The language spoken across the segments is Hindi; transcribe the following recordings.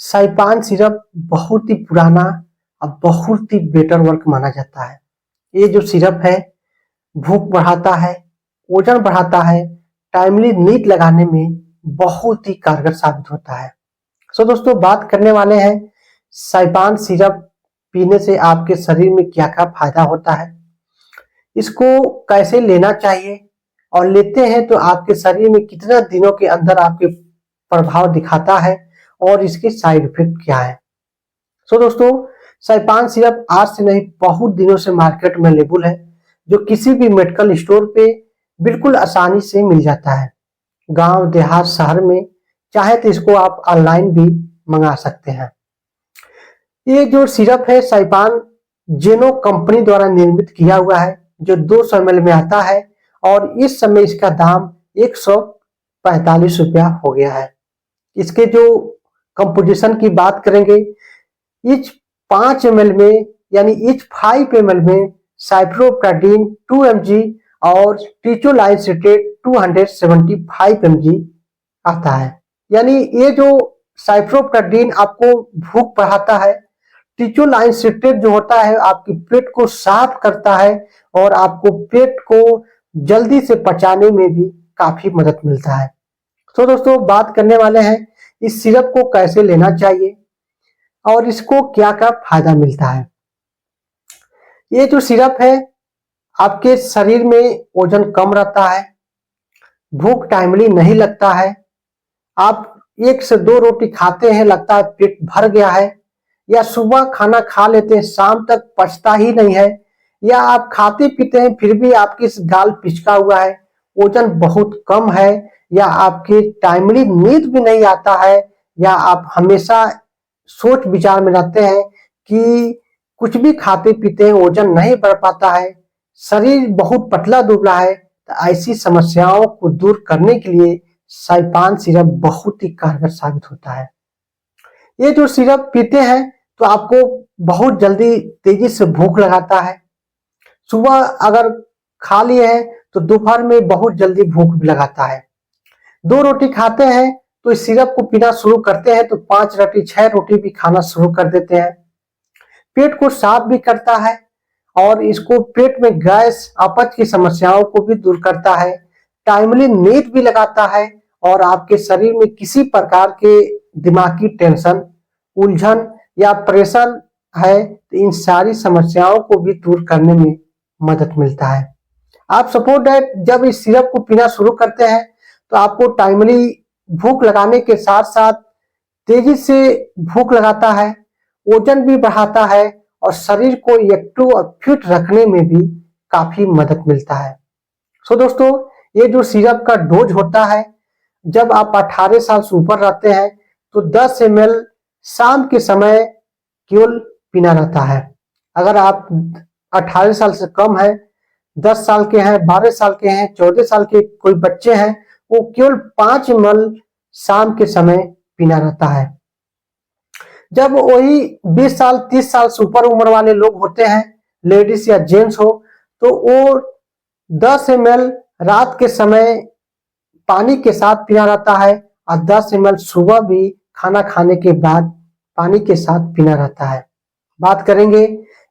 साइपान सिरप बहुत ही पुराना और बहुत ही बेटर वर्क माना जाता है। ये जो सिरप है भूख बढ़ाता है, वजन बढ़ाता है, टाइमली नींद लगाने में बहुत ही कारगर साबित होता है। सो दोस्तों बात करने वाले हैं साइपान सिरप पीने से आपके शरीर में क्या क्या फायदा होता है, इसको कैसे लेना चाहिए और लेते हैं तो आपके शरीर में कितना दिनों के अंदर आपके प्रभाव दिखाता है और इसके साइड इफेक्ट क्या है। सो दोस्तों साइपान सिरप आज से नहीं बहुत दिनों से मार्केट में अवेलेबल है, जो किसी भी मेडिकल स्टोर पे बिल्कुल आसानी से मिल जाता है। गांव देहात शहर में चाहे तो इसको आप ऑनलाइन भी मंगा सकते हैं। ये जो सिरप है साइपान जेनो कंपनी द्वारा निर्मित किया हुआ है, जो 200 ml में आता है और इस समय इसका दाम 145 रुपया हो गया है। इसके जो कंपोजिशन की बात करेंगे, इच 5 ml में यानी इच 5 ml में साइप्रोप्राडीन 2 mg और टीचोलाइन सिट्रेट 275 mg आता है। यानी ये जो साइप्रोप्राडीन आपको भूख बढ़ाता है, टीचोलाइन सिट्रेट जो होता है आपके पेट को साफ करता है और आपको पेट को जल्दी से पचाने में भी काफी मदद मिलता है। तो दोस्तों बात करने वाले हैं इस सिरप को कैसे लेना चाहिए और इसको क्या क्या फायदा मिलता है। ये जो सिरप है आपके शरीर में वजन कम रहता है, भूख टाइमली नहीं लगता है, आप 1 से 2 रोटी खाते हैं लगता है पेट भर गया है, या सुबह खाना खा लेते हैं शाम तक पचता ही नहीं है, या आप खाते पीते हैं फिर भी आपकी गाल पिचका हुआ है, वजन बहुत कम है, या आपके टाइमली नींद भी नहीं आता है, या आप हमेशा सोच विचार में रहते हैं कि कुछ भी खाते पीते हैं वजन नहीं बढ़ पाता है, शरीर बहुत पतला दुबला है, तो ऐसी समस्याओं को दूर करने के लिए साइपान सिरप बहुत ही कारगर साबित होता है। ये जो सिरप पीते हैं तो आपको बहुत जल्दी तेजी से भूख लगाता है। सुबह अगर खा लिए हैं तो दोपहर में बहुत जल्दी भूख भी लगाता है। 2 रोटी खाते हैं तो इस सिरप को पीना शुरू करते हैं तो 5 रोटी 6 रोटी भी खाना शुरू कर देते हैं। पेट को साफ भी करता है और इसको पेट में गैस अपच की समस्याओं को भी दूर करता है, टाइमली नींद भी लगाता है और आपके शरीर में किसी प्रकार के दिमागी टेंशन, उलझन या प्रेशर है तो इन सारी समस्याओं को भी दूर करने में मदद मिलता है। आप सपोज दैट जब इस सिरप को पीना शुरू करते हैं तो आपको टाइमली भूख लगाने के साथ साथ तेजी से भूख लगाता है, वजन भी बढ़ाता है और शरीर को एक्टिव और फिट रखने में भी काफी मदद मिलता है। सो दोस्तों ये जो सिरप का डोज होता है, जब आप 18 साल से ऊपर रहते हैं तो 10 ml शाम के समय केवल पीना रहता है। अगर आप 18 साल से कम है, 10 साल के हैं, 12 साल के हैं, 14 साल के कोई बच्चे हैं, वो केवल 5 ml शाम के समय पीना रहता है। जब वही 20 साल 30 साल से ऊपर उम्र वाले लोग होते हैं, लेडीज या जेंट्स हो, तो वो 10 ml रात के समय पानी के साथ पीना रहता है और 10 ml सुबह भी खाना खाने के बाद पानी के साथ पीना रहता है। बात करेंगे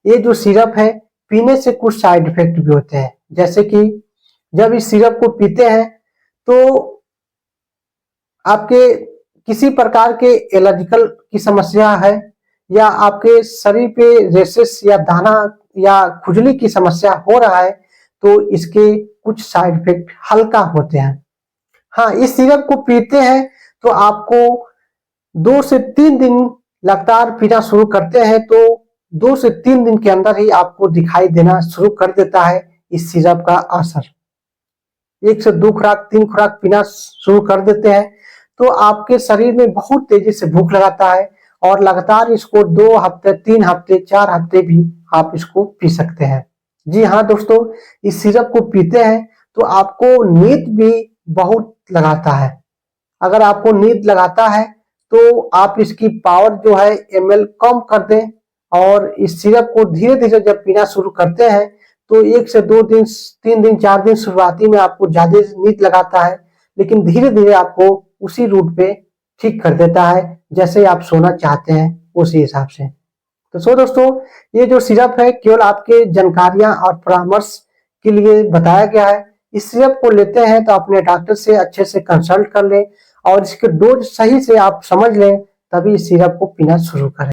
ये जो सिरप है पीने से कुछ साइड इफेक्ट भी होते हैं, जैसे कि जब इस सिरप को पीते हैं तो आपके किसी प्रकार के एलर्जिकल की समस्या है, या आपके शरीर पे रेशेस या दाना या खुजली की समस्या हो रहा है तो इसके कुछ साइड इफेक्ट हल्का होते हैं। हाँ, इस सिरप को पीते हैं तो आपको 2 से 3 दिन लगातार पीना शुरू करते हैं तो 2 से 3 दिन के अंदर ही आपको दिखाई देना शुरू कर देता है इस सिरप का असर। 1 से 2 खुराक 3 खुराक पीना शुरू कर देते हैं तो आपके शरीर में बहुत तेजी से भूख लगाता है और लगातार इसको 2 हफ्ते 3 हफ्ते 4 हफ्ते भी आप इसको पी सकते हैं। जी हाँ दोस्तों, इस सिरप को पीते हैं तो आपको नींद भी बहुत लगाता है। अगर आपको नींद लगाता है तो आप इसकी पावर जो है ml कम कर दें और इस सिरप को धीरे धीरे जब पीना शुरू करते हैं तो 1 से 2 दिन 3 दिन 4 दिन शुरुआती में आपको ज्यादा नींद लगाता है, लेकिन धीरे धीरे आपको उसी रूट पे ठीक कर देता है, जैसे आप सोना चाहते हैं उसी हिसाब से। तो दोस्तों, ये जो सिरप है केवल आपके जानकारियां और परामर्श के लिए बताया गया है। इस सिरप को लेते हैं तो अपने डॉक्टर से अच्छे से कंसल्ट कर लें और इसके डोज सही से आप समझ लें, तभी इस सिरप को पीना शुरू करें।